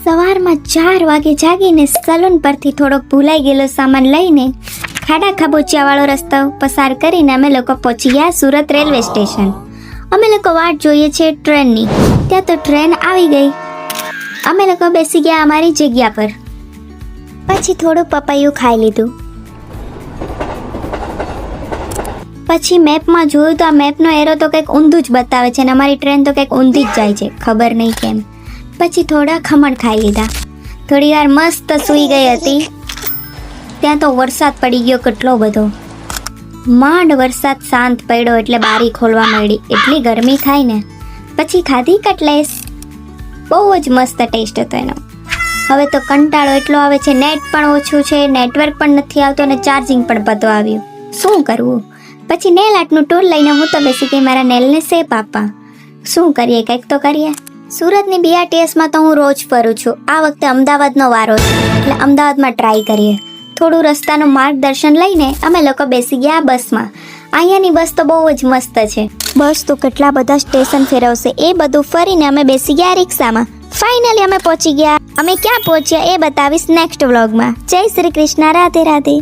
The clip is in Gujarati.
સવારમાં 4 વાગે જાગીને સલૂન પરથી થોડોક ભૂલાઈ ગયેલો સામાન લઈને ખાડા ખાબોચિયાવાળો રસ્તો પસાર કરીને અમે લોકો પહોંચી ગયા સુરત રેલવે સ્ટેશન. અમે લોકો વાટ જોઈએ છે ટ્રેનની. ત્યાં તો ટ્રેન આવી ગઈ. અમે લોકો બેસી ગયા અમારી જગ્યા પર. પછી થોડું પપૈયું ખાઈ લીધું. પછી મેપમાં જોયું તો આ મેપનો એરો તો કંઈક ઊંધું જ બતાવે છે અને અમારી ટ્રેન તો કંઈક ઊંધી જ જાય છે, ખબર નહીં કેમ. પછી થોડા ખમણ ખાઈ લીધા. થોડી વાર મસ્ત સૂઈ ગઈ હતી. ત્યાં તો વરસાદ પડી ગયો કેટલો બધો. માંડ વરસાદ શાંત પડ્યો એટલે બારી ખોલવા માંડી. એટલી ગરમી થાય ને. પછી ખાધી કટલેસ. બહુ જ મસ્ત ટેસ્ટ હતો એનો. હવે તો કંટાળો એટલો આવે છે, નેટ પણ ઓછું છે, નેટવર્ક પણ નથી આવતો અને ચાર્જિંગ પણ પતો આવ્યું. શું કરવું? પછી નેલ આર્ટનું ટૂલ લઈને હું તો બેસી ગઈ મારા નેલને શેપ આપવા. શું કરીએ, કંઈક તો કરીએ. સુરતની BRTSમાં તો હું રોજ ફરું છું. આ વખતે અમદાવાદનો વારો છે એટલે અમદાવાદમાં ટ્રાય કરીએ. થોડું રસ્તાનું માર્ગદર્શન લઈને અમે લોકો બેસી ગયા બસમાં. અહીંયાની બસ તો બહુ જ મસ્ત છે. બસ તો કેટલા બધા સ્ટેશન ફેરવશે એ બધું ફરીને અમે બેસી ગયા રિક્ષામાં. ફાઇનલી અમે પહોંચી ગયા. અમે ક્યાં પહોંચ્યા એ બતાવીશ નેક્સ્ટ વ્લોગમાં. જય શ્રી કૃષ્ણ, રાધે રાધે.